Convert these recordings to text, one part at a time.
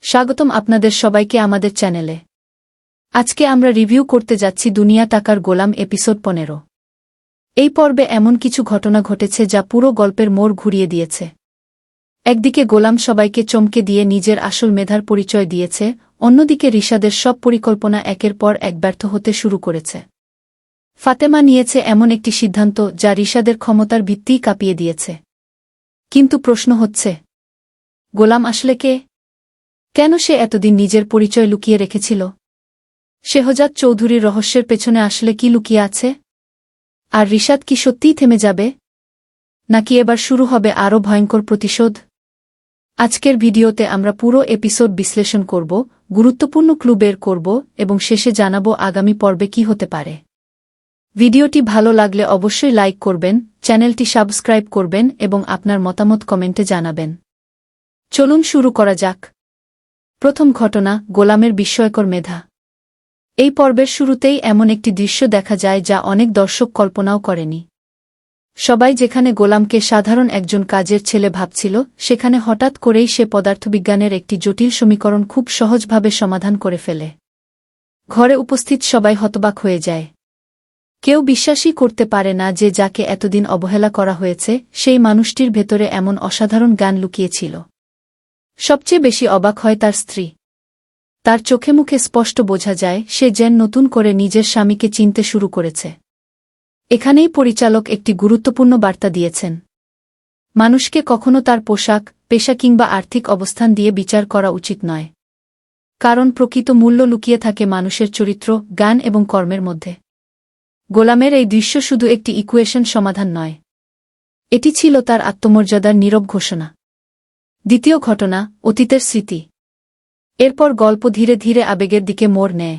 স্বাগতম আপনাদের সবাইকে আমাদের চ্যানেলে। আজকে আমরা রিভিউ করতে যাচ্ছি দুনিয়া টাকার গোলাম এপিসোড 15। এই পর্বে এমন কিছু ঘটনা ঘটেছে যা পুরো গল্পের মোড় ঘুরিয়ে দিয়েছে। একদিকে গোলাম সবাইকে চমকে দিয়ে নিজের আসল মেধার পরিচয় দিয়েছে, অন্যদিকে রিশাদের সব পরিকল্পনা একের পর এক ব্যর্থ হতে শুরু করেছে। ফাতেমা নিয়েছে এমন একটি সিদ্ধান্ত যা রিশাদের ক্ষমতার ভিত্তিই কাঁপিয়ে দিয়েছে। কিন্তু প্রশ্ন হচ্ছে, গোলাম আসলে কে? কেন সে এতদিন নিজের পরিচয় লুকিয়ে রেখেছিল? শেহজাদ চৌধুরীর রহস্যের পেছনে আসলে কি লুকিয়ে আছে? আর রিশাদ কি সত্যিই থেমে যাবে, নাকি এবার শুরু হবে আরও ভয়ঙ্কর প্রতিশোধ? আজকের ভিডিওতে আমরা পুরো এপিসোড বিশ্লেষণ করব, গুরুত্বপূর্ণ ক্লু বের করব এবং শেষে জানাব আগামী পর্বে কি হতে পারে। ভিডিওটি ভালো লাগলে অবশ্যই লাইক করবেন, চ্যানেলটি সাবস্ক্রাইব করবেন এবং আপনার মতামত কমেন্টে জানাবেন। চলুন শুরু করা যাক। প্রথম ঘটনা, গোলামের বিস্ময়কর মেধা। এই পর্বের শুরুতেই এমন একটি দৃশ্য দেখা যায় যা অনেক দর্শক কল্পনাও করেনি। সবাই যেখানে গোলামকে সাধারণ একজন কাজের ছেলে ভাবছিল, সেখানে হঠাৎ করেই সে পদার্থবিজ্ঞানের একটি জটিল সমীকরণ খুব সহজভাবে সমাধান করে ফেলে। ঘরে উপস্থিত সবাই হতবাক হয়ে যায়। কেউ বিশ্বাসই করতে পারে না যে যাকে এতদিন অবহেলা করা হয়েছে, সেই মানুষটির ভেতরে এমন অসাধারণ জ্ঞান লুকিয়েছিল। সবচেয়ে বেশি অবাক হয় তার স্ত্রী। তার চোখে মুখে স্পষ্ট বোঝা যায় সে যেন নতুন করে নিজের স্বামীকে চিনতে শুরু করেছে। এখানেই পরিচালক একটি গুরুত্বপূর্ণ বার্তা দিয়েছেন। মানুষকে কখনো তার পোশাক, পেশা কিংবা আর্থিক অবস্থান দিয়ে বিচার করা উচিত নয়। কারণ প্রকৃত মূল্য লুকিয়ে থাকে মানুষের চরিত্র, জ্ঞান এবং কর্মের মধ্যে। গোলামের এই দৃশ্য শুধু একটি ইকুয়েশন সমাধান নয়, এটি ছিল তার আত্মমর্যাদার নীরব ঘোষণা। দ্বিতীয় ঘটনা, অতীতের স্মৃতি। এরপর গল্প ধীরে ধীরে আবেগের দিকে মোড় নেয়।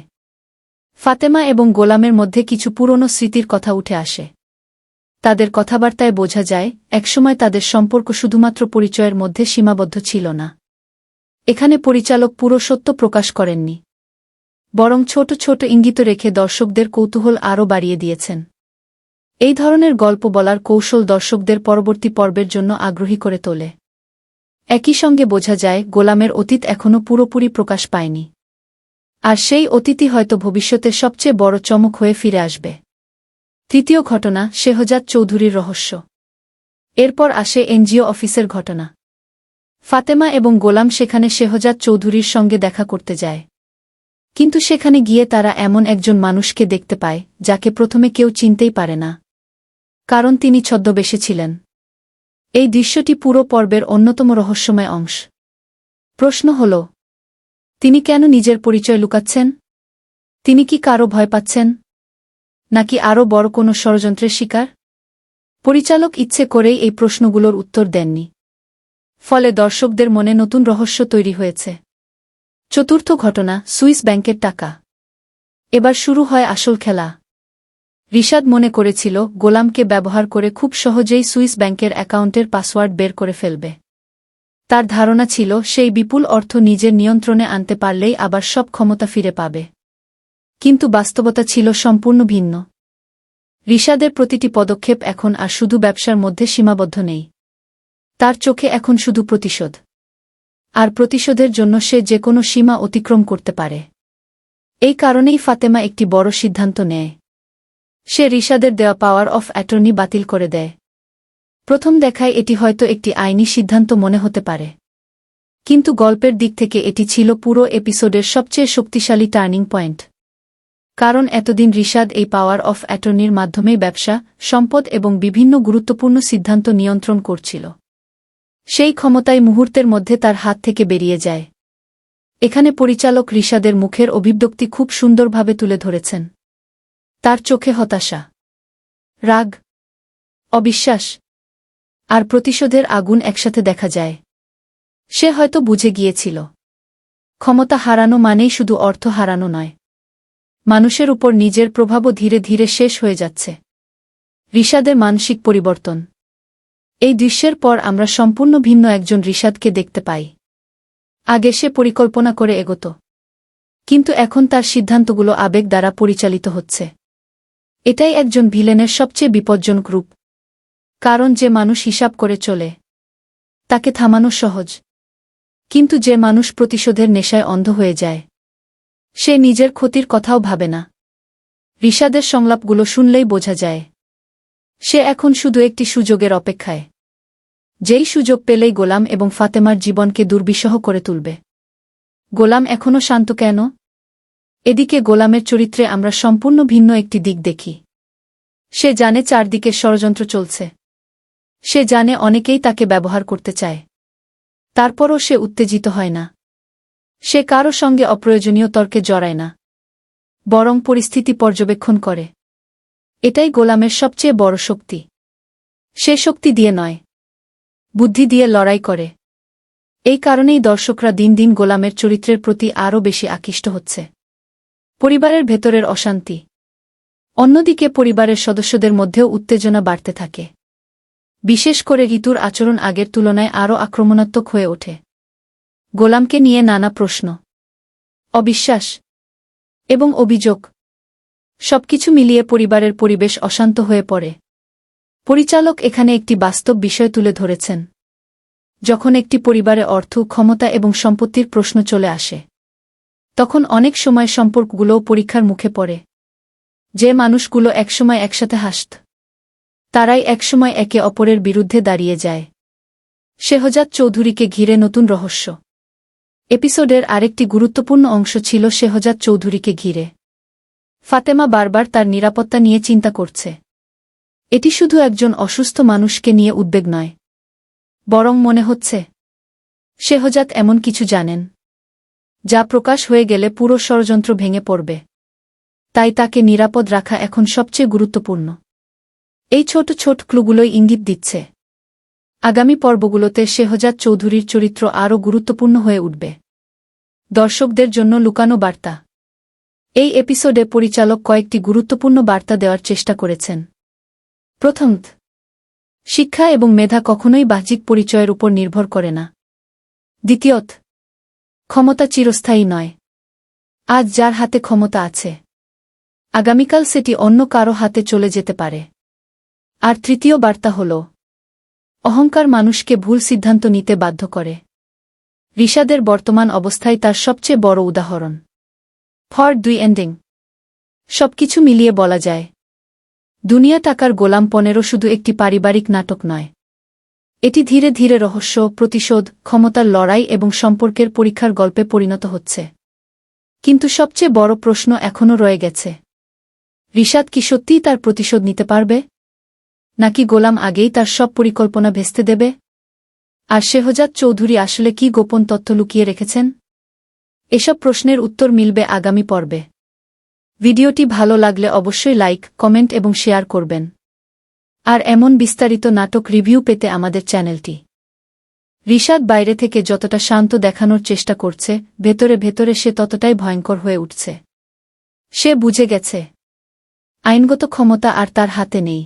ফাতেমা এবং গোলামের মধ্যে কিছু পুরনো স্মৃতির কথা উঠে আসে। তাদের কথাবার্তায় বোঝা যায়, একসময় তাদের সম্পর্ক শুধুমাত্র পরিচয়ের মধ্যে সীমাবদ্ধ ছিল না। এখানে পরিচালক পুরো সত্য প্রকাশ করেননি, বরং ছোট ছোট ইঙ্গিত রেখে দর্শকদের কৌতূহল আরও বাড়িয়ে দিয়েছেন। এই ধরনের গল্প বলার কৌশল দর্শকদের পরবর্তী পর্বের জন্য আগ্রহী করে তোলে। একই সঙ্গে বোঝা যায়, গোলামের অতীত এখনও পুরোপুরি প্রকাশ পায়নি। আর সেই অতীতই হয়তো ভবিষ্যতের সবচেয়ে বড় চমক হয়ে ফিরে আসবে। তৃতীয় ঘটনা, শেহজাদ চৌধুরীর রহস্য। এরপর আসে এনজিও অফিসের ঘটনা। ফাতেমা এবং গোলাম সেখানে শেহজাদ চৌধুরীর সঙ্গে দেখা করতে যায়। কিন্তু সেখানে গিয়ে তারা এমন একজন মানুষকে দেখতে পায়, যাকে প্রথমে কেউ চিনতেই পারে না। কারণ তিনি ছদ্মবেশে ছিলেন। এই দৃশ্যটি পুরো পর্বের অন্যতম রহস্যময় অংশ। প্রশ্ন হল, তিনি কেন নিজের পরিচয় লুকাচ্ছেন? তিনি কি কারও ভয় পাচ্ছেন, নাকি আরও বড় কোনো ষড়যন্ত্রের শিকার? পরিচালক ইচ্ছে করেই এই প্রশ্নগুলোর উত্তর দেননি। ফলে দর্শকদের মনে নতুন রহস্য তৈরি হয়েছে। চতুর্থ ঘটনা, সুইস ব্যাংকের টাকা। এবার শুরু হয় আসল খেলা। রিশাদ মনে করেছিল গোলামকে ব্যবহার করে খুব সহজেই সুইস ব্যাংকের অ্যাকাউন্টের পাসওয়ার্ড বের করে ফেলবে। তার ধারণা ছিল সেই বিপুল অর্থ নিজের নিয়ন্ত্রণে আনতে পারলেই আবার সব ক্ষমতা ফিরে পাবে। কিন্তু বাস্তবতা ছিল সম্পূর্ণ ভিন্ন। রিশাদের প্রতিটি পদক্ষেপ এখন আর শুধু ব্যবসার মধ্যে সীমাবদ্ধ নেই। তার চোখে এখন শুধু প্রতিশোধ। আর প্রতিশোধের জন্য সে যে কোনো সীমা অতিক্রম করতে পারে। এই কারণেই ফাতেমা একটি বড় সিদ্ধান্ত নেয়। সে রিশাদের দেওয়া পাওয়ার অফ অ্যাটর্নি বাতিল করে দেয়। প্রথম দেখায় এটি হয়তো একটি আইনি সিদ্ধান্ত মনে হতে পারে, কিন্তু গল্পের দিক থেকে এটি ছিল পুরো এপিসোডের সবচেয়ে শক্তিশালী টার্নিং পয়েন্ট। কারণ এতদিন রিশাদ এই পাওয়ার অফ অ্যাটর্নির মাধ্যমেই ব্যবসা, সম্পদ এবং বিভিন্ন গুরুত্বপূর্ণ সিদ্ধান্ত নিয়ন্ত্রণ করছিল। সেই ক্ষমতাই মুহূর্তের মধ্যে তার হাত থেকে বেরিয়ে যায়। এখানে পরিচালক রিশাদের মুখের অভিব্যক্তি খুব সুন্দরভাবে তুলে ধরেছেন। তার চোখে হতাশা, রাগ, অবিশ্বাস আর প্রতিশোধের আগুন একসাথে দেখা যায়। সে হয়তো বুঝে গিয়েছিল, ক্ষমতা হারানো মানেই শুধু অর্থ হারানো নয়, মানুষের উপর নিজের প্রভাবও ধীরে ধীরে শেষ হয়ে যাচ্ছে। রিশাদের মানসিক পরিবর্তন। এই দৃশ্যের পর আমরা সম্পূর্ণ ভিন্ন একজন রিশাদকে দেখতে পাই। আগে সে পরিকল্পনা করে এগোত, কিন্তু এখন তার সিদ্ধান্তগুলো আবেগ দ্বারা পরিচালিত হচ্ছে। এটাই একজন ভিলেনের সবচেয়ে বিপজ্জনক রূপ। কারণ যে মানুষ হিসাব করে চলে, তাকে থামানো সহজ, কিন্তু যে মানুষ প্রতিশোধের নেশায় অন্ধ হয়ে যায় সে নিজের ক্ষতির কথাও ভাবে না। রিশাদের সংলাপগুলো শুনলেই বোঝা যায় সে এখন শুধু একটি সুযোগের অপেক্ষায়, যেই সুযোগ পেলেই গোলাম এবং ফাতেমার জীবনকে দুর্বিষহ করে তুলবে। গোলাম এখনও শান্ত কেন? এদিকে গোলামের চরিত্রে আমরা সম্পূর্ণ ভিন্ন একটি দিক দেখি। সে জানে চারদিকে ষড়যন্ত্র চলছে। সে জানে অনেকেই তাকে ব্যবহার করতে চায়। তারপরও সে উত্তেজিত হয় না। সে কারো সঙ্গে অপ্রয়োজনীয় তর্কে জড়ায় না, বরং পরিস্থিতি পর্যবেক্ষণ করে। এটাই গোলামের সবচেয়ে বড় শক্তি। সে শক্তি দিয়ে নয়, বুদ্ধি দিয়ে লড়াই করে। এই কারণেই দর্শকরা দিন দিন গোলামের চরিত্রের প্রতি আরও বেশি আকৃষ্ট হচ্ছে। পরিবারের ভেতরের অশান্তি। অন্যদিকে পরিবারের সদস্যদের মধ্যেও উত্তেজনা বাড়তে থাকে। বিশেষ করে ঋতুর আচরণ আগের তুলনায় আরও আক্রমণাত্মক হয়ে ওঠে। গোলামকে নিয়ে নানা প্রশ্ন, অবিশ্বাস এবং অভিযোগ, সবকিছু মিলিয়ে পরিবারের পরিবেশ অশান্ত হয়ে পড়ে। পরিচালক এখানে একটি বাস্তব বিষয় তুলে ধরেছেন। যখন একটি পরিবারে অর্থ, ক্ষমতা এবং সম্পত্তির প্রশ্ন চলে আসে তখন অনেক সময় সম্পর্কগুলোও পরীক্ষার মুখে পড়ে। যে মানুষগুলো একসময় একসাথে হাসত তারাই একসময় একে অপরের বিরুদ্ধে দাঁড়িয়ে যায়। শেহজাদ চৌধুরীকে ঘিরে নতুন রহস্য। এপিসোডের আরেকটি গুরুত্বপূর্ণ অংশ ছিল শেহজাদ চৌধুরীকে ঘিরে। ফাতেমা বারবার তার নিরাপত্তা নিয়ে চিন্তা করছে। এটি শুধু একজন অসুস্থ মানুষকে নিয়ে উদ্বেগ নয়, বরং মনে হচ্ছে শেহজাদ এমন কিছু জানেন যা প্রকাশ হয়ে গেলে পুরো ষড়যন্ত্র ভেঙে পড়বে। তাই তাকে নিরাপদ রাখা এখন সবচেয়ে গুরুত্বপূর্ণ। এই ছোট ছোট ক্লুগুলোই ইঙ্গিত দিচ্ছে আগামী পর্বগুলোতে শেহজাদ চৌধুরীর চরিত্র আরও গুরুত্বপূর্ণ হয়ে উঠবে। দর্শকদের জন্য লুকানো বার্তা। এই এপিসোডে পরিচালক কয়েকটি গুরুত্বপূর্ণ বার্তা দেওয়ার চেষ্টা করেছেন। প্রথমত, শিক্ষা এবং মেধা কখনোই বাহ্যিক পরিচয়ের উপর নির্ভর করে না। দ্বিতীয়ত, ক্ষমতা চিরস্থায়ী নয়। আজ যার হাতে ক্ষমতা আছে আগামীকাল সেটি অন্য কারো হাতে চলে যেতে পারে। আর তৃতীয় বার্তা হল, অহংকার মানুষকে ভুল সিদ্ধান্ত নিতে বাধ্য করে। রিশাদের বর্তমান অবস্থায় তার সবচেয়ে বড় উদাহরণ। ফর দুই এন্ডিং। সবকিছু মিলিয়ে বলা যায় দুনিয়া টাকার গোলাম 15 শুধু একটি পারিবারিক নাটক নয়। এটি ধীরে ধীরে রহস্য, প্রতিশোধ, ক্ষমতার লড়াই এবং সম্পর্কের পরীক্ষার গল্পে পরিণত হচ্ছে। কিন্তু সবচেয়ে বড় প্রশ্ন এখনও রয়ে গেছে, রিশাদ কি সত্যিই তার প্রতিশোধ নিতে পারবে, নাকি গোলাম আগেই তার সব পরিকল্পনা ভেস্তে দেবে? আর শেহজাদ চৌধুরী আসলে কি গোপন তথ্য লুকিয়ে রেখেছেন? এসব প্রশ্নের উত্তর মিলবে আগামী পর্বে। ভিডিওটি ভালো লাগলে অবশ্যই লাইক, কমেন্ট এবং শেয়ার করবেন। আর এমন বিস্তারিত নাটক রিভিউ পেতে আমাদের চ্যানেলটি। রিশাদ বাইরে থেকে যতটা শান্ত দেখানোর চেষ্টা করছে, ভেতরে ভেতরে সে ততটাই ভয়ঙ্কর হয়ে উঠছে। সে বুঝে গেছে আইনগত ক্ষমতা আর তার হাতে নেই।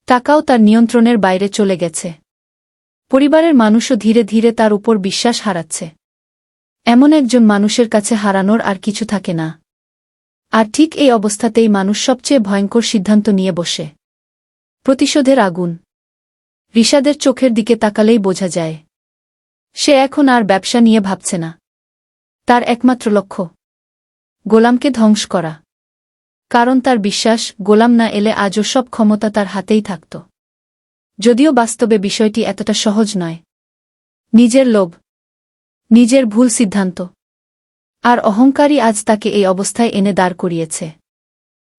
টাকাও তার নিয়ন্ত্রণের বাইরে চলে গেছে। পরিবারের মানুষও ধীরে ধীরে তার উপর বিশ্বাস হারাচ্ছে। এমন একজন মানুষের কাছে হারানোর আর কিছু থাকে না। আর ঠিক এই অবস্থাতেই মানুষ সবচেয়ে ভয়ঙ্কর সিদ্ধান্ত নিয়ে বসে। প্রতিশোধের আগুন। রিশাদের চোখের দিকে তাকালেই বোঝা যায় সে এখন আর ব্যবসা নিয়ে ভাবছে না। তার একমাত্র লক্ষ্য গোলামকে ধ্বংস করা। কারণ তার বিশ্বাস, গোলাম না এলে আজও সব ক্ষমতা তার হাতেই থাকত। যদিও বাস্তবে বিষয়টি এতটা সহজ নয়। নিজের লোভ, নিজের ভুল সিদ্ধান্ত আর অহংকারই আজ তাকে এই অবস্থায় এনে দাঁড় করিয়েছে।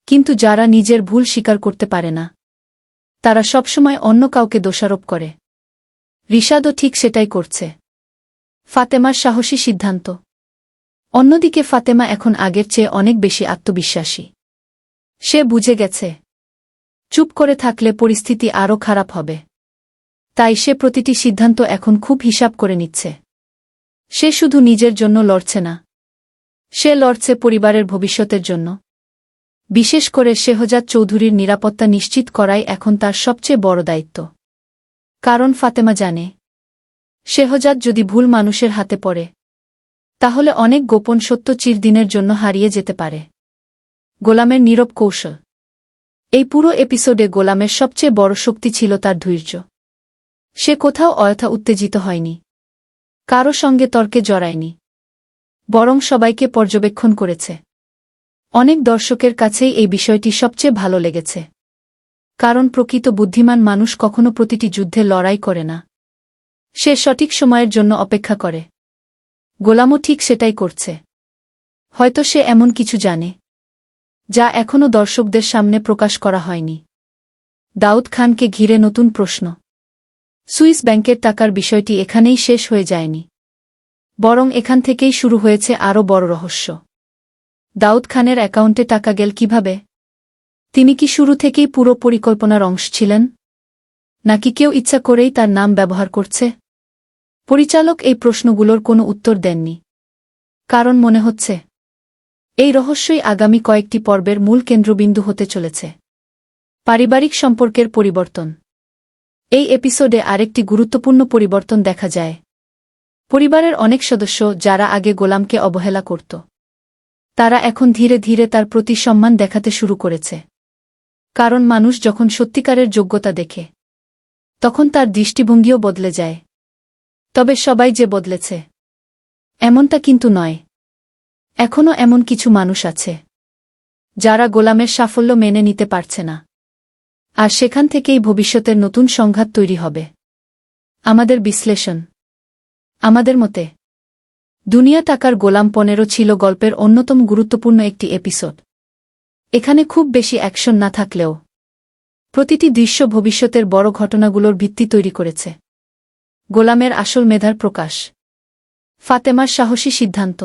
কিন্তু যারা নিজের ভুল স্বীকার করতে পারে না তারা সবসময় অন্য কাউকে দোষারোপ করে। রিশাদও ঠিক সেটাই করছে। ফাতেমার সাহসী সিদ্ধান্ত। অন্যদিকে ফাতেমা এখন আগের চেয়ে অনেক বেশি আত্মবিশ্বাসী। সে বুঝে গেছে চুপ করে থাকলে পরিস্থিতি আরও খারাপ হবে। তাই সে প্রতিটি সিদ্ধান্ত এখন খুব হিসাব করে নিচ্ছে। সে শুধু নিজের জন্য লড়ছে না, সে লড়ছে পরিবারের ভবিষ্যতের জন্য। বিশেষ করে শেহজাদ চৌধুরীর নিরাপত্তা নিশ্চিত করাই এখন তার সবচেয়ে বড় দায়িত্ব। কারণ ফাতেমা জানে শেহজাদ যদি ভুল মানুষের হাতে পড়ে তাহলে অনেক গোপন সত্য চিরদিনের জন্য হারিয়ে যেতে পারে। গোলামের নীরব কৌশল। এই পুরো এপিসোডে গোলামের সবচেয়ে বড় শক্তি ছিল তার ধৈর্য। সে কোথাও অযথা উত্তেজিত হয়নি। কারো সঙ্গে তর্কে জড়ায়নি, বরং সবাইকে পর্যবেক্ষণ করেছে। অনেক দর্শকের কাছেই এই বিষয়টি সবচেয়ে ভালো লেগেছে, কারণ প্রকৃত বুদ্ধিমান মানুষ কখনো প্রতিটি যুদ্ধে লড়াই করে না। সে সঠিক সময়ের জন্য অপেক্ষা করে। গোলামও ঠিক সেটাই করছে। হয়তো সে এমন কিছু জানে, যা এখনও দর্শকদের সামনে প্রকাশ করা হয়নি। দাউদ খানকে ঘিরে নতুন প্রশ্ন। সুইস ব্যাংকের টাকার বিষয়টি এখানেই শেষ হয়ে যায়নি, বরং এখান থেকেই শুরু হয়েছে আরও বড় রহস্য। দাউদ খানের অ্যাকাউন্টে টাকা গেল কিভাবে? তিনি কি শুরু থেকেই পুরো পরিকল্পনার অংশ ছিলেন, নাকি কেউ ইচ্ছা করেই তার নাম ব্যবহার করছে? পরিচালক এই প্রশ্নগুলোর কোনো উত্তর দেননি, কারণ মনে হচ্ছে এই রহস্যই আগামী কয়েকটি পর্বের মূল কেন্দ্রবিন্দু হতে চলেছে। পারিবারিক সম্পর্কের পরিবর্তন। এই এপিসোডে আরেকটি গুরুত্বপূর্ণ পরিবর্তন দেখা যায়। পরিবারের অনেক সদস্য, যারা আগে গোলামকে অবহেলা করত, তারা এখন ধীরে ধীরে তার প্রতি সম্মান দেখাতে শুরু করেছে। কারণ মানুষ যখন সত্যিকারের যোগ্যতা দেখে, তখন তার দৃষ্টিভঙ্গিও বদলে যায়। তবে সবাই যে বদলেছে, এমনটা কিন্তু নয়। এখনও এমন কিছু মানুষ আছে, যারা গোলামের সাফল্য মেনে নিতে পারছে না, আর সেখান থেকেই ভবিষ্যতের নতুন সংঘাত তৈরি হবে। আমাদের বিশ্লেষণ। আমাদের মতে, দুনিয়া টাকার গোলাম 15 ছিল গল্পের অন্যতম গুরুত্বপূর্ণ একটি এপিসোড। এখানে খুব বেশি অ্যাকশন না থাকলেও প্রতিটি দৃশ্য ভবিষ্যতের বড় ঘটনাগুলোর ভিত্তি তৈরি করেছে। গোলামের আসল মেধার প্রকাশ। ফাতেমার সাহসী সিদ্ধান্ত।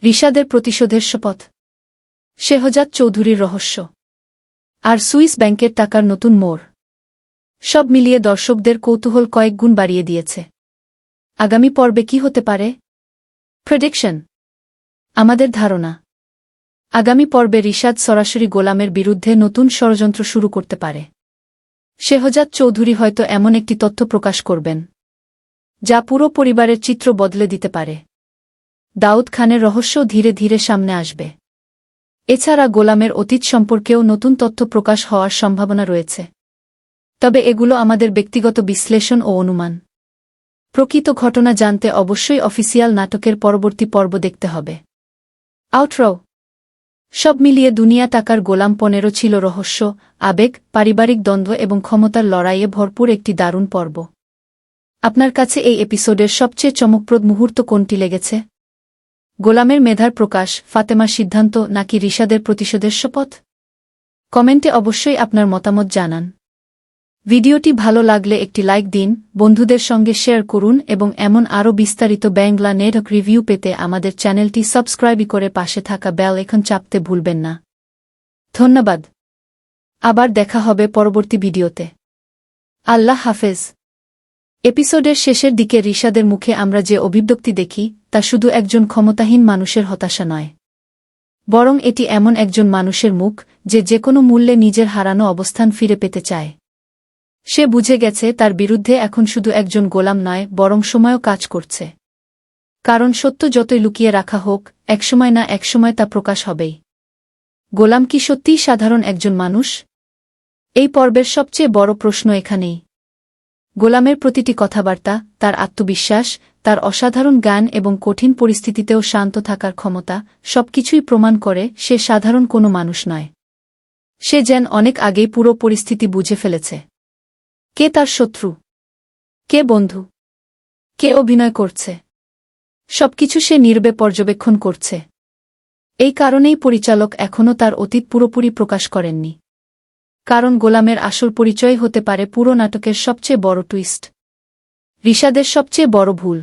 রিশাদের প্রতিশোধের শপথ। শেহজাদ চৌধুরীর রহস্য। আর সুইস ব্যাংকের টাকার নতুন মোড়। সব মিলিয়ে দর্শকদের কৌতূহল কয়েক গুণ বাড়িয়ে দিয়েছে। আগামী পর্বে কি হতে পারে? প্রেডিকশন। আমাদের ধারণা, আগামী পর্বে রিশাদ সরাসরি গোলামের বিরুদ্ধে নতুন ষড়যন্ত্র শুরু করতে পারে। শেহজাদ চৌধুরী হয়তো এমন একটি তথ্য প্রকাশ করবেন, যা পুরো পরিবারের চিত্র বদলে দিতে পারে। দাউদ খানের রহস্য ধীরে ধীরে সামনে আসবে। এছাড়া গোলামের অতীত সম্পর্কেও নতুন তথ্য প্রকাশ হওয়ার সম্ভাবনা রয়েছে। তবে এগুলো আমাদের ব্যক্তিগত বিশ্লেষণ ও অনুমান। প্রকৃত ঘটনা জানতে অবশ্যই অফিসিয়াল নাটকের পরবর্তী পর্ব দেখতে হবে। আউটরো। সব মিলিয়ে দুনিয়া টাকার গোলাম 15 ছিল রহস্য, আবেগ, পারিবারিক দ্বন্দ্ব এবং ক্ষমতার লড়াইয়ে ভরপুর একটি দারুণ পর্ব। আপনার কাছে এই এপিসোডের সবচেয়ে চমকপ্রদ মুহূর্ত কোনটি লেগেছে? গোলামের মেধার প্রকাশ, ফাতেমার সিদ্ধান্ত, নাকি রিশাদের প্রতিশোধের শপথ? কমেন্টে অবশ্যই আপনার মতামত জানান। ভিডিওটি ভালো লাগলে একটি লাইক দিন, বন্ধুদের সঙ্গে শেয়ার করুন এবং এমন আরও বিস্তারিত বাংলা নেটক রিভিউ পেতে আমাদের চ্যানেলটি সাবস্ক্রাইব করে পাশে থাকা বেল আইকন চাপতে ভুলবেন না। ধন্যবাদ। আবার দেখা হবে পরবর্তী ভিডিওতে। আল্লাহ হাফেজ। এপিসোডের শেষের দিকে রিশাদের মুখে আমরা যে অভিব্যক্তি দেখি, তা শুধু একজন ক্ষমতাহীন মানুষের হতাশা নয়, বরং এটি এমন একজন মানুষের মুখ, যে যেকোনো মূল্যে নিজের হারানো অবস্থান ফিরে পেতে চায়। সে বুঝে গেছে তার বিরুদ্ধে এখন শুধু একজন গোলাম নয়, বরং সময়ও কাজ করছে। কারণ সত্য যতই লুকিয়ে রাখা হোক, একসময় না একসময় তা প্রকাশ হবেই। গোলাম কি সত্যিই সাধারণ একজন মানুষ? এই পর্বের সবচেয়ে বড় প্রশ্ন এখানেই। গোলামের প্রতিটি কথাবার্তা, তার আত্মবিশ্বাস, তার অসাধারণ জ্ঞান এবং কঠিন পরিস্থিতিতেও শান্ত থাকার ক্ষমতা, সবকিছুই প্রমাণ করে সে সাধারণ কোনো মানুষ নয়। সে যেন অনেক আগেই পুরো পরিস্থিতি বুঝে ফেলেছে। কে তার শত্রু, কে বন্ধু, কে অভিনয় করছে, সবকিছু সে নীরবে পর্যবেক্ষণ করছে। এই কারণেই পরিচালক এখনও তার অতীত পুরোপুরি প্রকাশ করেননি। কারণ গোলামের আসল পরিচয় হতে পারে পুরো নাটকের সবচেয়ে বড় টুইস্ট। রিশাদের সবচেয়ে বড় ভুল।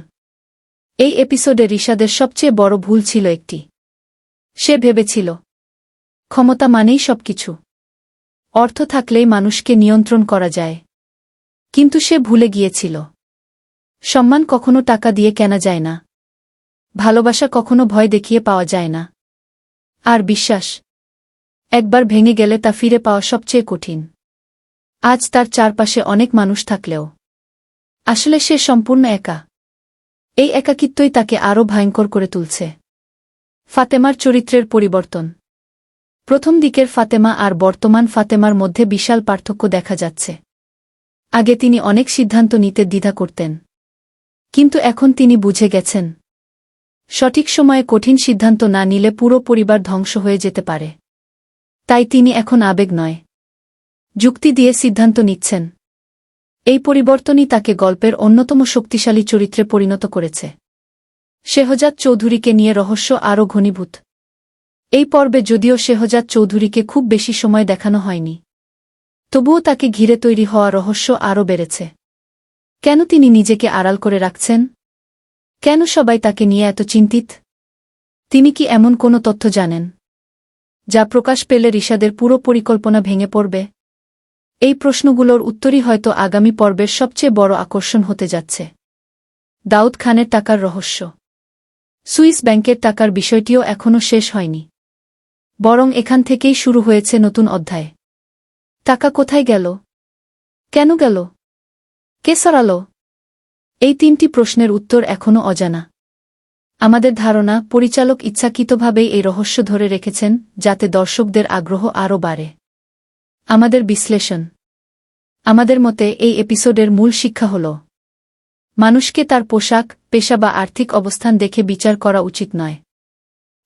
এই এপিসোডে রিশাদের সবচেয়ে বড় ভুল ছিল একটি। সে ভেবেছিল ক্ষমতা মানেই সবকিছু। অর্থ থাকলেই মানুষকে নিয়ন্ত্রণ করা যায়। কিন্তু সে ভুলে গিয়েছিল, সম্মান কখনো টাকা দিয়ে কেনা যায় না, ভালোবাসা কখনো ভয় দেখিয়ে পাওয়া যায় না, আর বিশ্বাস একবার ভেঙে গেলে তা ফিরে পাওয়া সবচেয়ে কঠিন। আজ তার চারপাশে অনেক মানুষ থাকলেও আসলে সে সম্পূর্ণ একা। এই একাকিত্বই তাকে আরও ভয়ঙ্কর করে তুলছে। ফাতেমার চরিত্রের পরিবর্তন। প্রথম দিকের ফাতেমা আর বর্তমান ফাতেমার মধ্যে বিশাল পার্থক্য দেখা যাচ্ছে। আগে তিনি অনেক সিদ্ধান্ত নিতে দ্বিধা করতেন, কিন্তু এখন তিনি বুঝে গেছেন, সঠিক সময়ে কঠিন সিদ্ধান্ত না নিলে পুরো পরিবার ধ্বংস হয়ে যেতে পারে। তাই তিনি এখন আবেগ নয়, যুক্তি দিয়ে সিদ্ধান্ত নিচ্ছেন। এই পরিবর্তনই তাকে গল্পের অন্যতম শক্তিশালী চরিত্রে পরিণত করেছে। শেহজাদ চৌধুরীকে নিয়ে রহস্য আরও ঘনীভূত। এই পর্বে যদিও শেহজাদ চৌধুরীকে খুব বেশি সময় দেখানো হয়নি, তবুও তাকে ঘিরে তৈরি হওয়া রহস্য আরও বেড়েছে। কেন তিনি নিজেকে আড়াল করে রাখছেন? কেন সবাই তাকে নিয়ে এত চিন্তিত? তিনি কি এমন কোনো তথ্য জানেন যা প্রকাশ পেলে রিশাদের পুরো পরিকল্পনা ভেঙে পড়বে? এই প্রশ্নগুলোর উত্তরই হয়তো আগামী পর্বের সবচেয়ে বড় আকর্ষণ হতে যাচ্ছে। দাউদ খানের টাকার রহস্য। সুইস ব্যাংকের টাকার বিষয়টিও এখনও শেষ হয়নি, বরং এখান থেকেই শুরু হয়েছে নতুন অধ্যায়। টাকা কোথায় গেল? কেন গেল? কে সরাল? এই তিনটি প্রশ্নের উত্তর এখনও অজানা। আমাদের ধারণা, পরিচালক ইচ্ছাকৃতভাবেই এই রহস্য ধরে রেখেছেন যাতে দর্শকদের আগ্রহ আরও বাড়ে। আমাদের বিশ্লেষণ। আমাদের মতে এই এপিসোডের মূল শিক্ষা হল, মানুষকে তার পোশাক, পেশা বা আর্থিক অবস্থান দেখে বিচার করা উচিত নয়।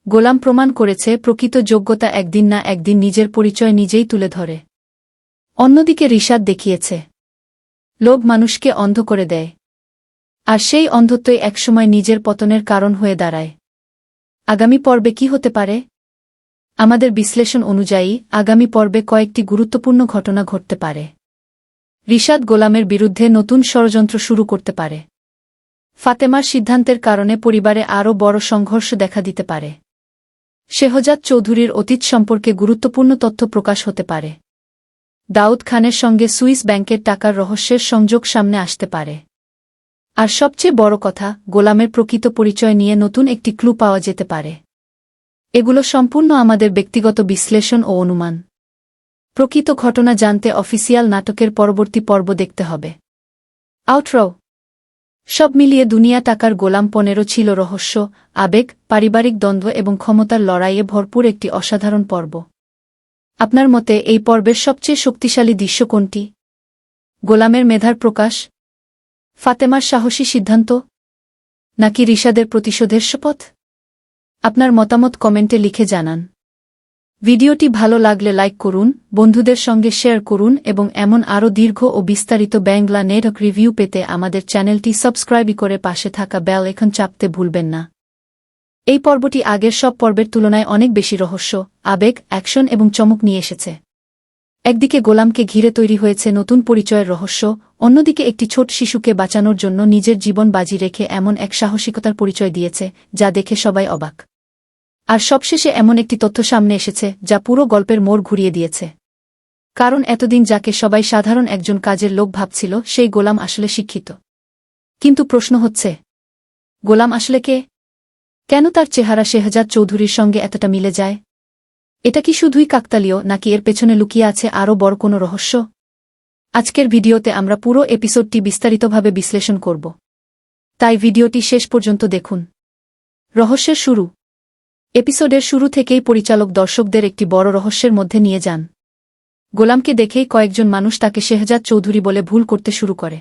গোলাম প্রমাণ করেছে প্রকৃত যোগ্যতা একদিন না একদিন নিজের পরিচয় নিজেই তুলে ধরে। অন্যদিকে রিশাদ দেখিয়েছে, লোভ মানুষকে অন্ধ করে দেয়, আর সেই অন্ধত্বই একসময় নিজের পতনের কারণ হয়ে দাঁড়ায়। আগামী পর্বে কি হতে পারে? আমাদের বিশ্লেষণ অনুযায়ী আগামী পর্বে কয়েকটি গুরুত্বপূর্ণ ঘটনা ঘটতে পারে। রিশাদ গোলামের বিরুদ্ধে নতুন ষড়যন্ত্র শুরু করতে পারে। ফাতেমার সিদ্ধান্তের কারণে পরিবারে আরও বড় সংঘর্ষ দেখা দিতে পারে। শেহজাদ চৌধুরীর অতীত সম্পর্কে গুরুত্বপূর্ণ তথ্য প্রকাশ হতে পারে। দাউদ খানের সঙ্গে সুইস ব্যাংকের টাকার রহস্যের সংযোগ সামনে আসতে পারে। আর সবচেয়ে বড় কথা, গোলামের প্রকৃত পরিচয় নিয়ে নতুন একটি ক্লু পাওয়া যেতে পারে। এগুলো সম্পূর্ণ আমাদের ব্যক্তিগত বিশ্লেষণ ও অনুমান। প্রকৃত ঘটনা জানতে অফিসিয়াল নাটকের পরবর্তী পর্ব দেখতে হবে। আউটরো। সব মিলিয়ে দুনিয়া টাকার গোলাম 15 ছিল রহস্য, আবেগ, পারিবারিক দ্বন্দ্ব এবং ক্ষমতার লড়াইয়ে ভরপুর একটি অসাধারণ পর্ব। আপনার মতে এই পর্বের সবচেয়ে শক্তিশালী দৃশ্য কোনটি? গোলামের মেধার প্রকাশ, ফাতেমার সাহসী সিদ্ধান্ত, নাকি রিশাদের প্রতিশোধের শপথ? আপনার মতামত কমেন্টে লিখে জানান। ভিডিওটি ভালো লাগলে লাইক করুন, বন্ধুদের সঙ্গে শেয়ার করুন এবং এমন আরও দীর্ঘ ও বিস্তারিত বাংলা নাটক রিভিউ পেতে আমাদের চ্যানেলটি সাবস্ক্রাইব করে পাশে থাকা বেল আইকন চাপতে ভুলবেন না। এই পর্বটি আগের সব পর্বের তুলনায় অনেক বেশি রহস্য, আবেগ, অ্যাকশন এবং চমক নিয়ে এসেছে। একদিকে গোলামকে ঘিরে তৈরি হয়েছে নতুন পরিচয়ের রহস্য, অন্যদিকে একটি ছোট শিশুকে বাঁচানোর জন্য নিজের জীবন বাজি রেখে এমন এক সাহসিকতার পরিচয় দিয়েছে যা দেখে সবাই অবাক। আর সবশেষে এমন একটি তথ্য সামনে এসেছে যা পুরো গল্পের মোড় ঘুরিয়ে দিয়েছে। কারণ এতদিন যাকে সবাই সাধারণ একজন কাজের লোক ভাবছিল, সেই গোলাম আসলে শিক্ষিত। কিন্তু প্রশ্ন হচ্ছে, গোলাম আসলে কে? কেন তার চেহারা শেহজাদ চৌধুরীর সঙ্গে এতটা মিলে যায়? এটা কি শুধুই কাকতালীয়, নাকি এর পেছনে লুকিয়ে আছে আরও বড় কোনো রহস্য? আজকের ভিডিওতে আমরা পুরো এপিসোডটি বিস্তারিতভাবে বিশ্লেষণ করব। তাই ভিডিওটি শেষ পর্যন্ত দেখুন। রহস্যের শুরু। এপিসোডের শুরু থেকেই পরিচালক দর্শকদের একটি বড় রহস্যের মধ্যে নিয়ে যান। গোলামকে দেখেই কয়েকজন মানুষ তাকে শেহজাদ চৌধুরী বলে ভুল করতে শুরু করে।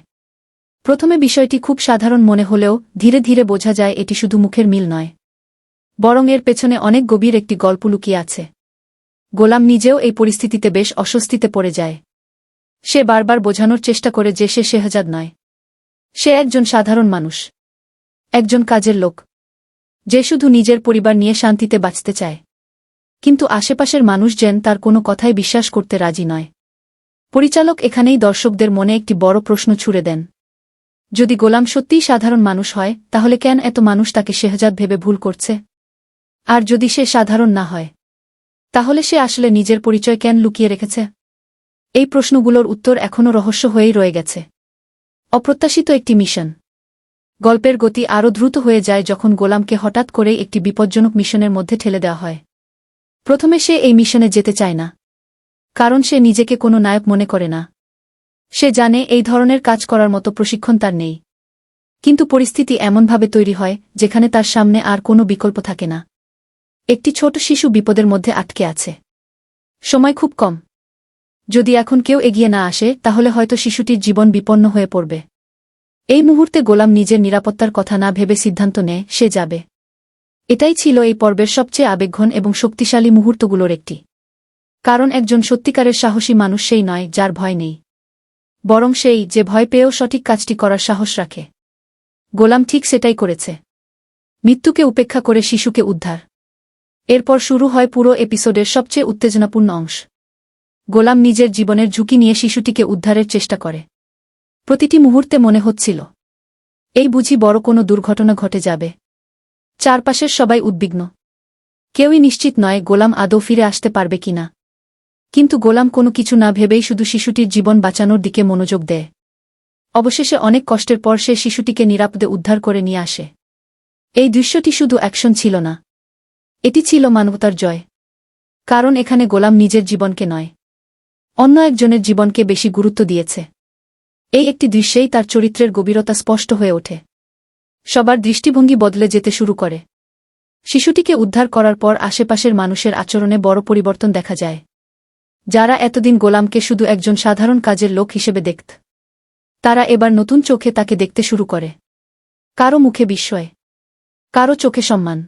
প্রথমে বিষয়টি খুব সাধারণ মনে হলেও ধীরে ধীরে বোঝা যায় এটি শুধু মুখের মিল নয়, বরং এর পেছনে অনেক গভীর একটি গল্প লুকিয়ে আছে। গোলাম নিজেও এই পরিস্থিতিতে বেশ অস্বস্তিতে পড়ে যায়। সে বারবার বোঝানোর চেষ্টা করে যে সে শেহজাদ নয়, সে একজন সাধারণ মানুষ, একজন কাজের লোক, যে শুধু নিজের পরিবার নিয়ে শান্তিতে বাঁচতে চায়। কিন্তু আশেপাশের মানুষ যেন তার কোনো কথাই বিশ্বাস করতে রাজি নয়। পরিচালক এখানেই দর্শকদের মনে একটি বড় প্রশ্ন ছুড়ে দেন। যদি গোলাম সত্যিই সাধারণ মানুষ হয়, তাহলে কেন এত মানুষ তাকে শেহজাদ ভেবে ভুল করছে? আর যদি সে সাধারণ না হয়, তাহলে সে আসলে নিজের পরিচয় কেন লুকিয়ে রেখেছে? এই প্রশ্নগুলোর উত্তর এখনও রহস্য হয়েই রয়ে গেছে। অপ্রত্যাশিত একটি মিশন। গল্পের গতি আরও দ্রুত হয়ে যায় যখন গোলামকে হঠাৎ করেই একটি বিপজ্জনক মিশনের মধ্যে ঠেলে দেওয়া হয়। প্রথমে সে এই মিশনে যেতে চায় না, কারণ সে নিজেকে কোনো নায়ক মনে করে না। সে জানে এই ধরনের কাজ করার মতো প্রশিক্ষণ তার নেই। কিন্তু পরিস্থিতি এমনভাবে তৈরি হয় যেখানে তার সামনে আর কোনো বিকল্প থাকে না। একটি ছোট শিশু বিপদের মধ্যে আটকে আছে। সময় খুব কম। যদি এখন কেউ এগিয়ে না আসে, তাহলে হয়তো শিশুটির জীবন বিপন্ন হয়ে পড়বে। এই মুহূর্তে গোলাম নিজের নিরাপত্তার কথা না ভেবে সিদ্ধান্ত নেয় সে যাবে। এটাই ছিল এই পর্বের সবচেয়ে আবেগঘন এবং শক্তিশালী মুহূর্তগুলোর একটি। কারণ একজন সত্যিকারের সাহসী মানুষ সেই নয় যার ভয় নেই, বরং সেই যে ভয় পেয়েও সঠিক কাজটি করার সাহস রাখে। গোলাম ঠিক সেটাই করেছে, মৃত্যুকে উপেক্ষা করে শিশুকে উদ্ধার। এরপর শুরু হয় পুরো এপিসোডের সবচেয়ে উত্তেজনাপূর্ণ অংশ। গোলাম নিজের জীবনের ঝুঁকি নিয়ে শিশুটিকে উদ্ধারের চেষ্টা করে। প্রতিটি মুহূর্তে মনে হচ্ছিল এই বুঝি বড় কোনো দুর্ঘটনা ঘটে যাবে। চারপাশের সবাই উদ্বিগ্ন, কেউই নিশ্চিত নয় গোলাম আদৌ ফিরে আসতে পারবে কিনা। কিন্তু গোলাম কোনো কিছু না ভেবেই শুধু শিশুটির জীবন বাঁচানোর দিকে মনোযোগ দেয়। অবশেষে অনেক কষ্টের পর সে শিশুটিকে নিরাপদে উদ্ধার করে নিয়ে আসে। এই দৃশ্যটি শুধু অ্যাকশন ছিল না, এটি ছিল মানবতার জয়। কারণ এখানে গোলাম নিজের জীবনকে নয়, অন্য একজনের জীবনকে বেশি গুরুত্ব দিয়েছে। এই একটি দৃশ্যেই তার চরিত্রের গভীরতা স্পষ্ট হয়ে ওঠে। সবার দৃষ্টিভঙ্গি বদলে যেতে শুরু করে। শিশুটিকে উদ্ধার করার পর আশেপাশের মানুষের আচরণে বড় পরিবর্তন দেখা যায়। যারা এতদিন গোলামকে শুধু একজন সাধারণ কাজের লোক হিসেবে দেখত, তারা এবার নতুন চোখে তাকে দেখতে শুরু করে। কারো মুখে বিস্ময়, কারো চোখে সম্মান,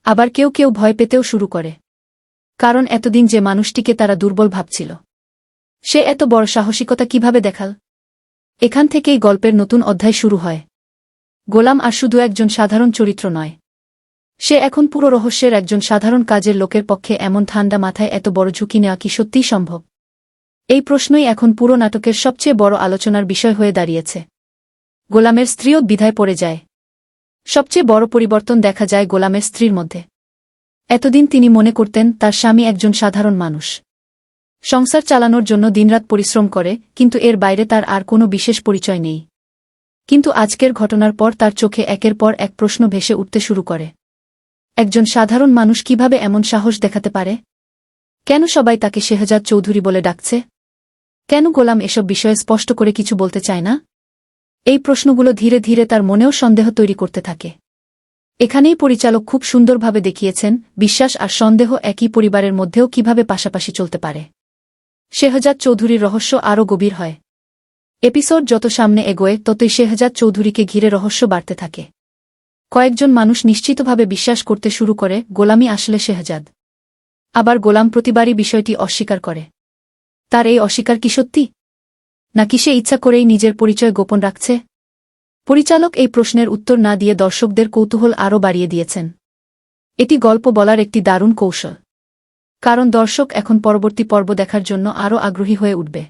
আবার কেউ কেউ ভয় পেতেও শুরু করে। কারণ এতদিন যে মানুষটিকে তারা দুর্বল ভাবছিল, সে এত বড় সাহসিকতা কিভাবে দেখাল। এখান থেকেই গল্পের নতুন অধ্যায় শুরু হয়। গোলাম আর শুধু একজন সাধারণ চরিত্র নয়, সে এখন পুরো রহস্যের একজন সাধারণ কাজের লোকের পক্ষে। এমন ঠান্ডা মাথায় এত বড় ঝুঁকি নেওয়া কি সত্যিই সম্ভব? এই প্রশ্নই এখন পুরো নাটকের সবচেয়ে বড় আলোচনার বিষয় হয়ে দাঁড়িয়েছে। গোলামের স্ত্রীও দ্বিধায় পড়ে যায়। সবচেয়ে বড় পরিবর্তন দেখা যায় গোলামের স্ত্রীর মধ্যে। এতদিন তিনি মনে করতেন তার স্বামী একজন সাধারণ মানুষ, সংসার চালানোর জন্য দিনরাত পরিশ্রম করে, কিন্তু এর বাইরে তার আর কোনো বিশেষ পরিচয় নেই। কিন্তু আজকের ঘটনার পর তার চোখে একের পর এক প্রশ্ন ভেসে উঠতে শুরু করে। একজন সাধারণ মানুষ কিভাবে এমন সাহস দেখাতে পারে? কেন সবাই তাকে শেহজাদ চৌধুরী বলে ডাকছে? কেন গোলাম এসব বিষয়ে স্পষ্ট করে কিছু বলতে চায় না? এই প্রশ্নগুলো ধীরে ধীরে তার মনেও সন্দেহ তৈরি করতে থাকে। এখানেই পরিচালক খুব সুন্দরভাবে দেখিয়েছেন বিশ্বাস আর সন্দেহ একই পরিবারের মধ্যেও কিভাবে পাশাপাশি চলতে পারে। শেহজাদ চৌধুরীর রহস্য আরও গভীর হয়। এপিসোড যত সামনে এগোয় ততই শেহজাদ চৌধুরীকে ঘিরে রহস্য বাড়তে থাকে। কয়েকজন মানুষ নিশ্চিতভাবে বিশ্বাস করতে শুরু করে গোলামই আসলে শেহজাদ। আবার গোলাম প্রতিবারই বিষয়টি অস্বীকার করে। তার এই অস্বীকার কি সত্যি, নাকি সে ইচ্ছা করেই নিজের পরিচয় গোপন রাখছে? পরিচালক এই প্রশ্নের উত্তর না দিয়ে দর্শকদের কৌতূহল আরও বাড়িয়ে দিয়েছেন। এটি গল্প বলার একটি দারুণ কৌশল, কারণ দর্শক এখন পরবর্তী পর্ব দেখার জন্য আরও আগ্রহী হয়ে উঠবে।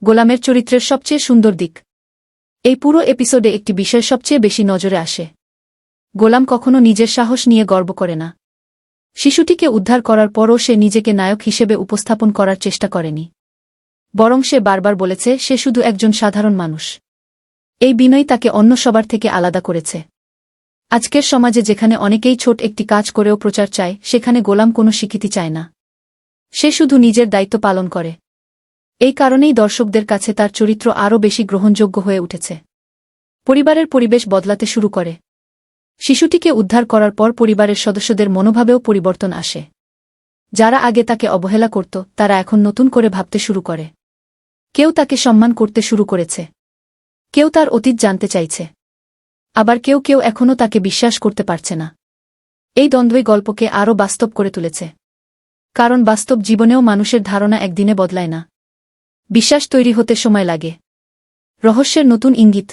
গোলামের চরিত্রের সবচেয়ে সুন্দর দিক। এই পুরো এপিসোডে একটি বিষয় সবচেয়ে বেশি নজরে আসে। গোলাম কখনো নিজের সাহস নিয়ে গর্ব করে না। শিশুটিকে উদ্ধার করার পরও সে নিজেকে নায়ক হিসেবে উপস্থাপন করার চেষ্টা করেনি, বরং সে বারবার বলেছে সে শুধু একজন সাধারণ মানুষ। এই বিনয় তাকে অন্য সবার থেকে আলাদা করেছে। আজকের সমাজে যেখানে অনেকেই ছোট একটি কাজ করেও প্রচার চায়, সেখানে গোলাম কোনো স্বীকৃতি চায় না। সে শুধু নিজের দায়িত্ব পালন করে। এই কারণেই দর্শকদের কাছে তার চরিত্র আরও বেশি গ্রহণযোগ্য হয়ে উঠেছে। পরিবারের পরিবেশ বদলাতে শুরু করে। শিশুটিকে উদ্ধার করার পর পরিবারের সদস্যদের মনোভাবেও পরিবর্তন আসে। যারা আগে তাকে অবহেলা করত, তারা এখন নতুন করে ভাবতে শুরু করে। কেউ তাকে সম্মান করতে শুরু করেছে, কেউ তার অতীত জানতে চাইছে, আবার কেউ কেউ এখনও তাকে বিশ্বাস করতে পারছে না। এই দ্বন্দ্বই গল্পকে আরও বাস্তব করে তুলেছে। কারণ বাস্তব জীবনেও মানুষের ধারণা একদিনে বদলায় না। বিশ্বাস তৈরি হতে সময় লাগে। রহস্যের নতুন ইঙ্গিত।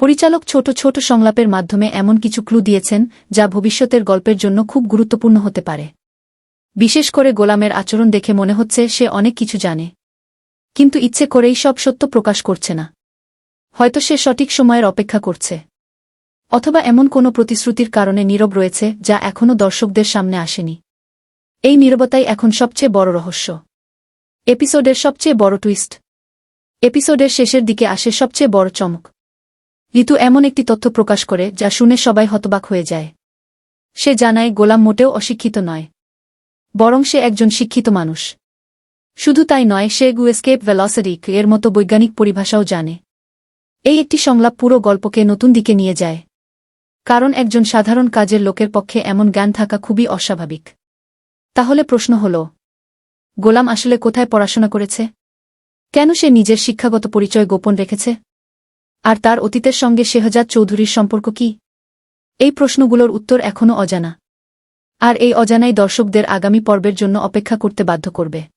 পরিচালক ছোট ছোট সংলাপের মাধ্যমে এমন কিছু ক্লু দিয়েছেন যা ভবিষ্যতের গল্পের জন্য খুব গুরুত্বপূর্ণ হতে পারে। বিশেষ করে গোলামের আচরণ দেখে মনে হচ্ছে সে অনেক কিছু জানে, কিন্তু ইচ্ছে করেই সব সত্য প্রকাশ করছে না। হয়তো সে সঠিক সময়ের অপেক্ষা করছে, অথবা এমন কোনো প্রতিশ্রুতির কারণে নীরব রয়েছে যা এখনও দর্শকদের সামনে আসেনি। এই নীরবতাই এখন সবচেয়ে বড় রহস্য। এপিসোডের সবচেয়ে বড় টুইস্ট। এপিসোডের শেষের দিকে আসে সবচেয়ে বড় চমক। ঋতু এমন একটি তথ্য প্রকাশ করে যা শুনে সবাই হতবাক হয়ে যায়। সে জানায় গোলাম মোটেও অশিক্ষিত নয়, বরং সে একজন শিক্ষিত মানুষ। শুধু তাই নয়, সে এস্কেপ ভেলোসিটি এর মতো বৈজ্ঞানিক পরিভাষাও জানে। এই একটি সংলাপ পুরো গল্পকে নতুন দিকে নিয়ে যায়। কারণ একজন সাধারণ কাজের লোকের পক্ষে এমন জ্ঞান থাকা খুবই অস্বাভাবিক। তাহলে প্রশ্ন হল, গোলাম আসলে কোথায় পড়াশোনা করেছে? কেন সে নিজের শিক্ষাগত পরিচয় গোপন রেখেছে? আর তার অতীতের সঙ্গে শেহজাদ চৌধুরীর সম্পর্ক কি? এই প্রশ্নগুলোর উত্তর এখনও অজানা। আর এই অজানাই দর্শকদের আগামী পর্বের জন্য অপেক্ষা করতে বাধ্য করবে।